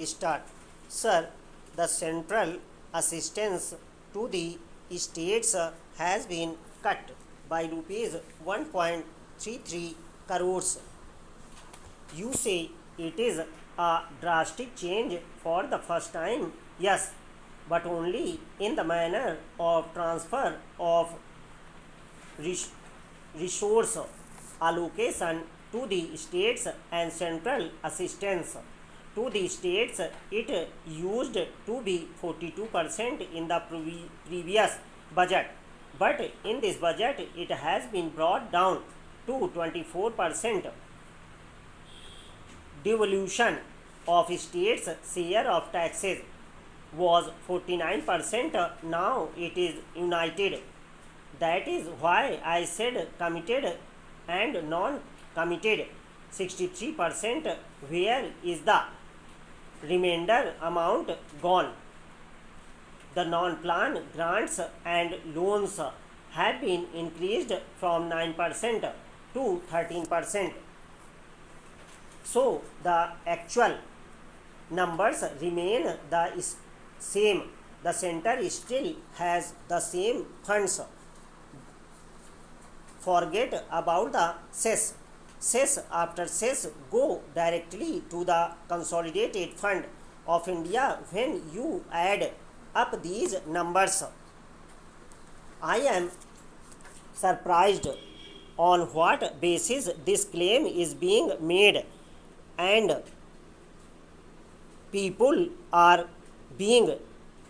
start. Sir, the central assistance to the states has been cut by rupees 1.33 crores. You say it is a drastic change for the first time. Yes, but only in the manner of transfer of resource allocation to the states and central assistance to the states. It used to be 42% in the previous budget, but in this budget it has been brought down to 24%. Devolution of states' share of taxes was 49%. Now it is united. That is why I said committed and non-committed 63%. Where is the remainder amount gone? The non-plan grants and loans have been increased from 9% to 13%. So the actual numbers remain the same. The center still has the same funds. Forget about the cess. Cess after cess go directly to the consolidated fund of India when you add up these numbers. I am surprised on what basis this claim is being made, and people are being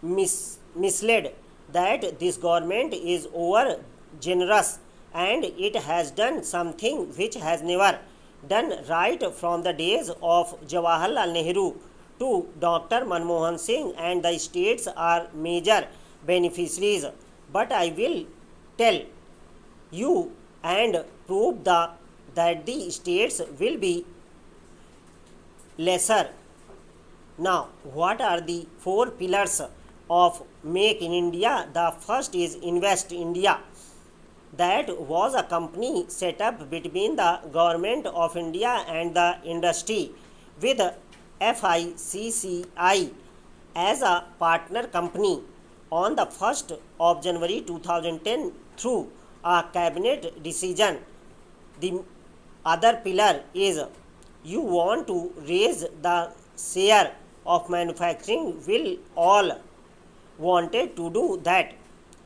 misled that this government is over generous and it has done something which has never done. Right from the days of Jawaharlal Nehru to Dr. Manmohan Singh, and the states are major beneficiaries. But I will tell you and prove that the states will be lesser. Now, what are the four pillars of Make in India? The first is Invest India. That was a company set up between the government of India and the industry, with FICCI as a partner company. On the 1st of January 2010, through a cabinet decision. The other pillar is you want to raise the share of manufacturing. Will all wanted to do that?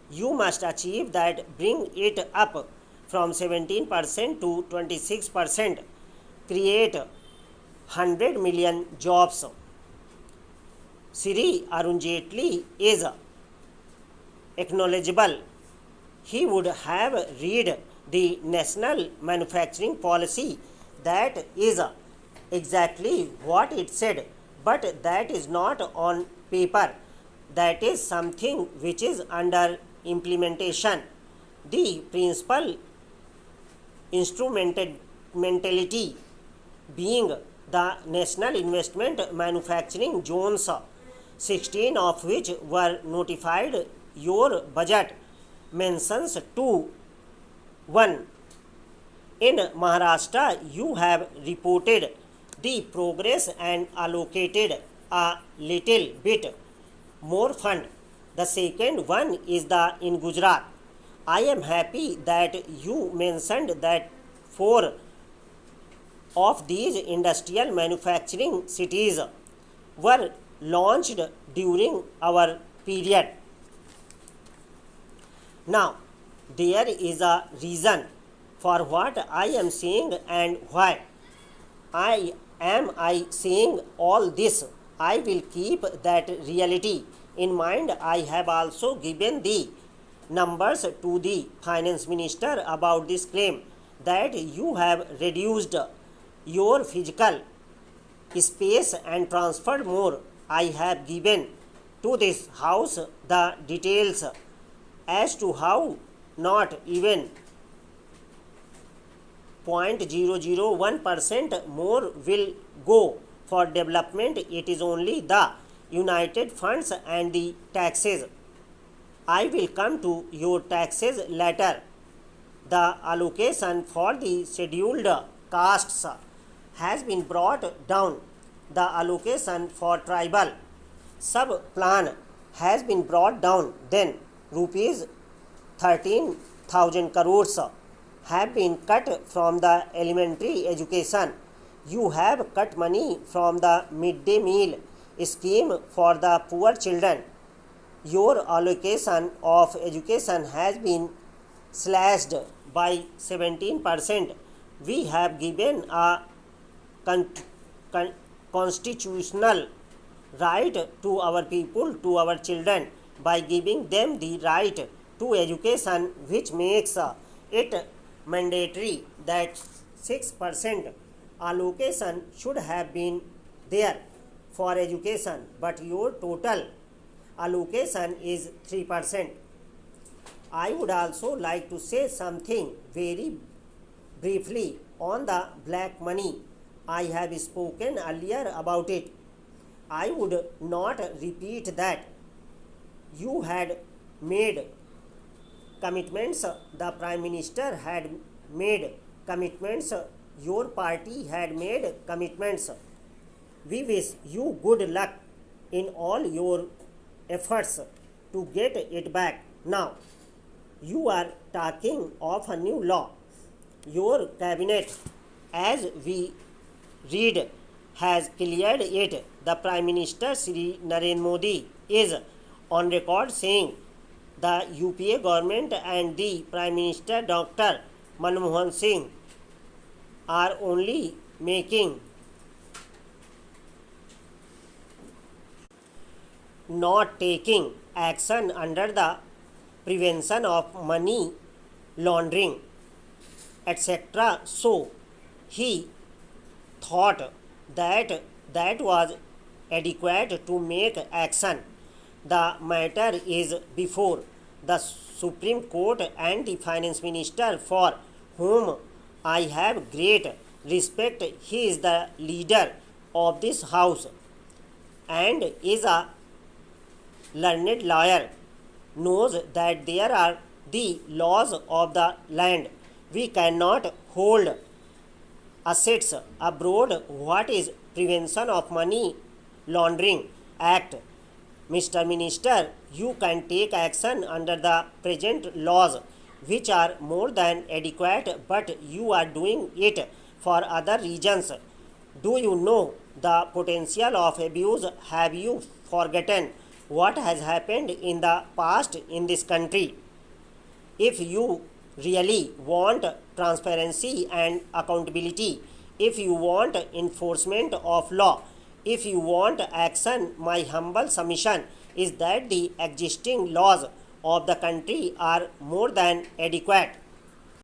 You must achieve that, bring it up from 17% to 26%, create 100 million jobs. Sri Arun Jaitley is acknowledgeable. He would have read the National Manufacturing Policy. That is exactly what it said, but that is not on paper. That is something which is under implementation. The principal instrumentality being the National Investment Manufacturing Zones, 16 of which were notified. Your budget mentions 2. 1. In Maharashtra, you have reported the progress and allocated a little bit more fund. The second one is in Gujarat. I am happy that you mentioned that 4 of these industrial manufacturing cities were launched during our period. Now, there is a reason for what I am saying, and why I saying all this. I will keep that reality in mind. I have also given the numbers to the finance minister about this claim that you have reduced your physical space and transferred more. I have given to this house the details as to how not even 0.001% more will go for development. It is only the united funds and the taxes. I will come to your taxes later. The allocation for the scheduled castes has been brought down the allocation for tribal sub-plan has been brought down, then rupees 13,000 crores have been cut from the elementary education. You have cut money from the midday meal scheme for the poor children. Your allocation of education has been slashed by 17%. We have given a constitutional right to our people, to our children, by giving them the right to education, which makes it mandatory that 6% allocation should have been there for education, but your total allocation is 3%. I would also like to say something very briefly on the black money. I have spoken earlier about it. I would not repeat that. You had made commitments, the Prime Minister had made commitments, your party had made commitments. We wish you good luck in all your efforts to get it back. Now, you are talking of a new law. Your cabinet, as we read, has cleared it. The Prime Minister Shri Narendra Modi is on record saying the UPA government and the Prime Minister Dr. Manmohan Singh are only not taking action under the prevention of money laundering, etc. So he thought that was adequate to make action. The matter is before the Supreme Court, and the Finance Minister, for whom I have great respect, he is the leader of this house and is a learned lawyer, knows that there are the laws of the land. We cannot hold assets abroad. What is Prevention of Money Laundering Act? Mr. Minister, you can take action under the present laws, which are more than adequate, but you are doing it for other reasons. Do you know the potential of abuse? Have you forgotten what has happened in the past in this country? If you really want transparency and accountability, if you want enforcement of law, if you want action, my humble submission is that the existing laws of the country are more than adequate.